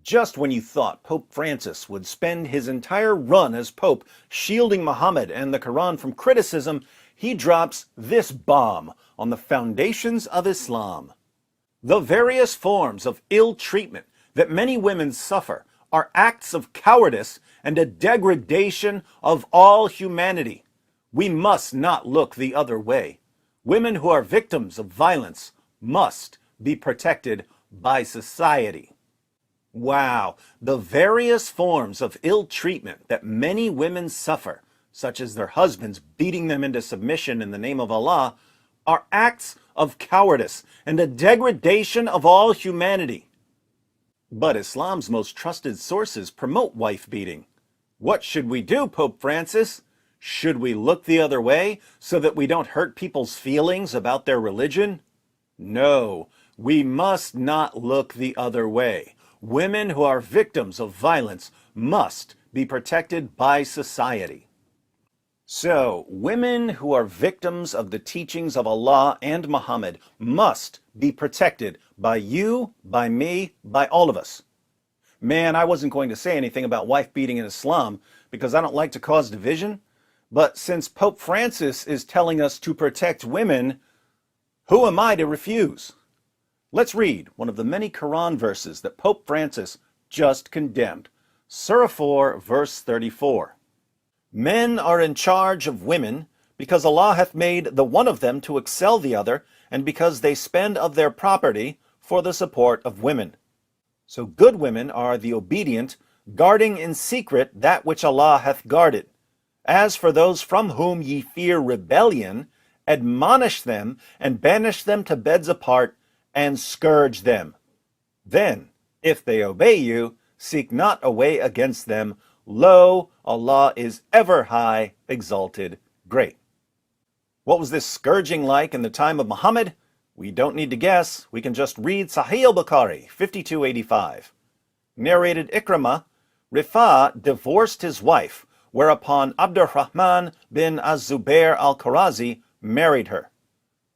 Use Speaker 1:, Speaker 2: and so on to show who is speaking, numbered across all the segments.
Speaker 1: Just when you thought Pope Francis would spend his entire run as Pope shielding Muhammad and the Quran from criticism, he drops this bomb on the foundations of Islam. The various forms of ill treatment that many women suffer are acts of cowardice and a degradation of all humanity. We must not look the other way. Women who are victims of violence must be protected by society. Wow, the various forms of ill treatment that many women suffer, such as their husbands beating them into submission in the name of Allah, are acts of cowardice and a degradation of all humanity. But Islam's most trusted sources promote wife beating. What should we do, Pope Francis? Should we look the other way so that we don't hurt people's feelings about their religion? No, we must not look the other way. Women who are victims of violence must be protected by society. So, women who are victims of the teachings of Allah and Muhammad must be protected by you, by me, by all of us. Man, I wasn't going to say anything about wife beating in Islam because I don't like to cause division, but since Pope Francis is telling us to protect women, who am I to refuse? Let's read one of the many Quran verses that Pope Francis just condemned. Surah 4, verse 34. Men are in charge of women because Allah hath made the one of them to excel the other, and because they spend of their property for the support of women. So good women are the obedient, guarding in secret that which Allah hath guarded. As for those from whom ye fear rebellion, admonish them and banish them to beds apart, and scourge them. Then, if they obey you, seek not a way against them. Lo, Allah is ever high, exalted, great. What was this scourging like in the time of Muhammad? We don't need to guess. We can just read Sahih al-Bukhari, 5285. Narrated Ikramah, Rifa divorced his wife, whereupon Abdurrahman bin Az-Zubair al-Qurazi married her.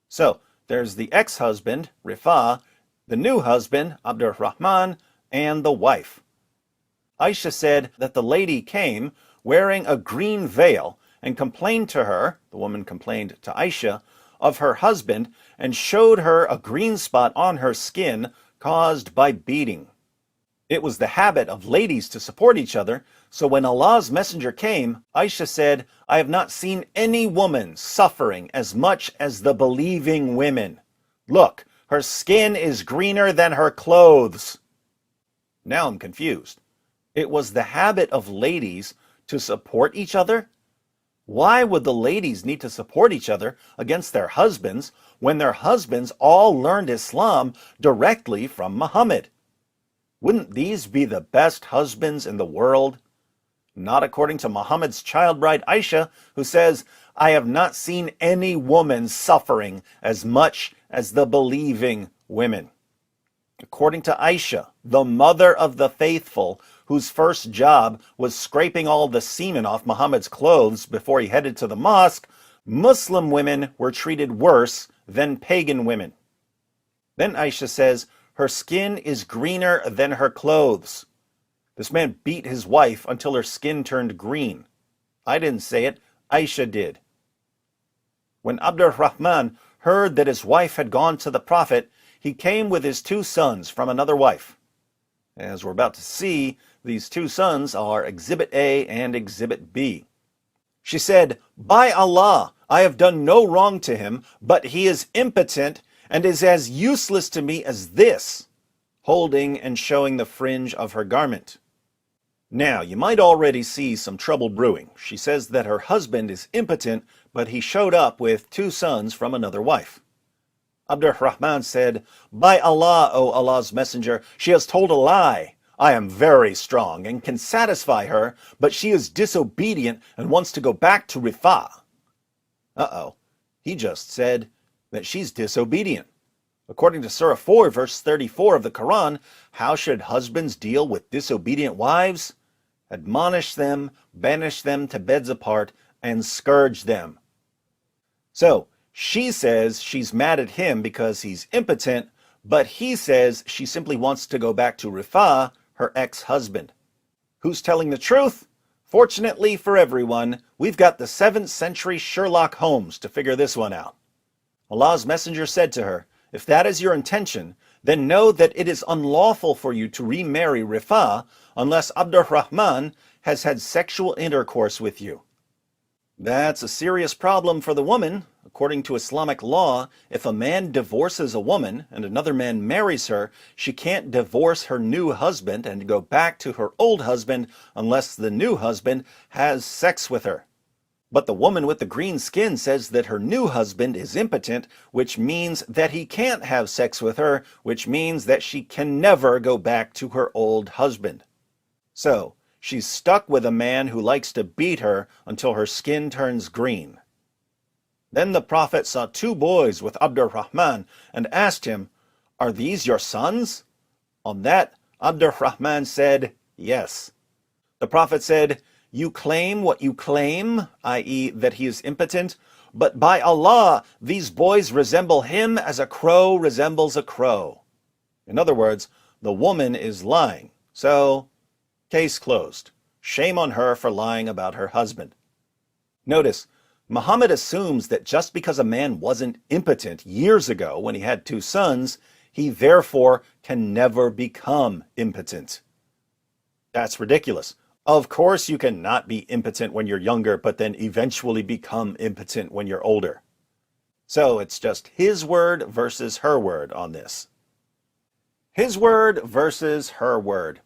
Speaker 1: So, there's the ex-husband, Rifa, the new husband, Abdurrahman, and the wife. Aisha said that the lady came wearing a green veil and complained to her, the woman complained to Aisha, of her husband and showed her a green spot on her skin caused by beating. It was the habit of ladies to support each other, so when Allah's messenger came, Aisha said, I have not seen any woman suffering as much as the believing women. Look, her skin is greener than her clothes. Now I'm confused. It was the habit of ladies to support each other? Why would the ladies need to support each other against their husbands when their husbands all learned Islam directly from Muhammad? Wouldn't these be the best husbands in the world? Not according to Muhammad's child bride Aisha, who says, I have not seen any woman suffering as much as the believing women. According to Aisha, the mother of the faithful, whose first job was scraping all the semen off Muhammad's clothes before he headed to the mosque, Muslim women were treated worse than pagan women. Then Aisha says, her skin is greener than her clothes. This man beat his wife until her skin turned green. I didn't say it, Aisha did. When Abdurrahman heard that his wife had gone to the Prophet, he came with his 2 sons from another wife. As we're about to see, these 2 sons are Exhibit A and Exhibit B. She said, By Allah, I have done no wrong to him, but he is impotent and is as useless to me as this, holding and showing the fringe of her garment. Now, you might already see some trouble brewing. She says that her husband is impotent, but he showed up with 2 sons from another wife. Abdurrahman said, By Allah, O Allah's messenger, she has told a lie. I am very strong and can satisfy her, but she is disobedient and wants to go back to Rifa. Uh-oh, he just said that she's disobedient. According to Surah 4, verse 34 of the Quran, how should husbands deal with disobedient wives? Admonish them, banish them to beds apart, and scourge them. So, she says she's mad at him because he's impotent, but he says she simply wants to go back to Rifa, her ex-husband. Who's telling the truth? Fortunately for everyone, we've got the 7th century Sherlock Holmes to figure this one out. Allah's messenger said to her, "If that is your intention, then know that it is unlawful for you to remarry Rifa unless Abdurrahman has had sexual intercourse with you." That's a serious problem for the woman. According to Islamic law, if a man divorces a woman and another man marries her, she can't divorce her new husband and go back to her old husband unless the new husband has sex with her. But the woman with the green skin says that her new husband is impotent, which means that he can't have sex with her, which means that she can never go back to her old husband. So, she's stuck with a man who likes to beat her until her skin turns green. Then the Prophet saw 2 boys with Abdurrahman and asked him, "Are these your sons?" On that, Abdurrahman said, "Yes." The Prophet said, "You claim what you claim, i.e., that he is impotent, but by Allah, these boys resemble him as a crow resembles a crow." In other words, the woman is lying. So, case closed. Shame on her for lying about her husband. Notice, Muhammad assumes that just because a man wasn't impotent years ago when he had 2 sons, he therefore can never become impotent. That's ridiculous. Of course you cannot be impotent when you're younger, but then eventually become impotent when you're older. So it's just his word versus her word on this. His word versus her word.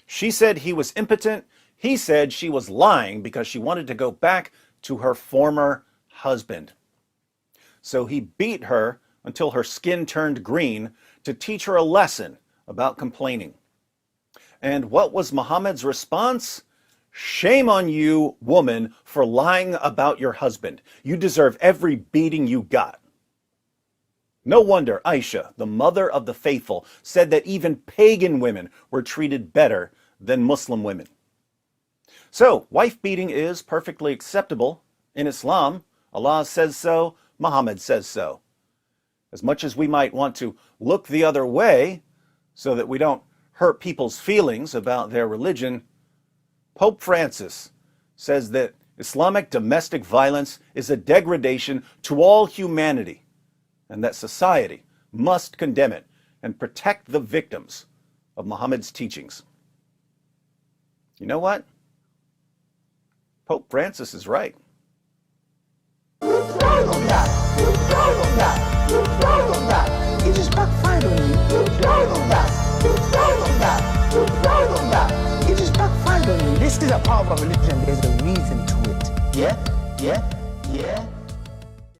Speaker 1: She said he was impotent. He said she was lying because she wanted to go back to her former husband. So he beat her until her skin turned green to teach her a lesson about complaining. And what was Muhammad's response? "Shame on you, woman, for lying about your husband. You deserve every beating you got." No wonder Aisha, the mother of the faithful, said that even pagan women were treated better than Muslim women. So, wife beating is perfectly acceptable in Islam. Allah says so, Muhammad says so. As much as we might want to look the other way so that we don't hurt people's feelings about their religion, Pope Francis says that Islamic domestic violence is a degradation to all humanity, and that society must condemn it and protect the victims of Muhammad's teachings. You know what? Pope Francis is right.
Speaker 2: You're right on that. You're right on that. You're right on that. It just backfired on you. You're right on that. You're right on that. You're right on that. It just backfired on you. This is a part of our religion. There's a reason to it. Yeah?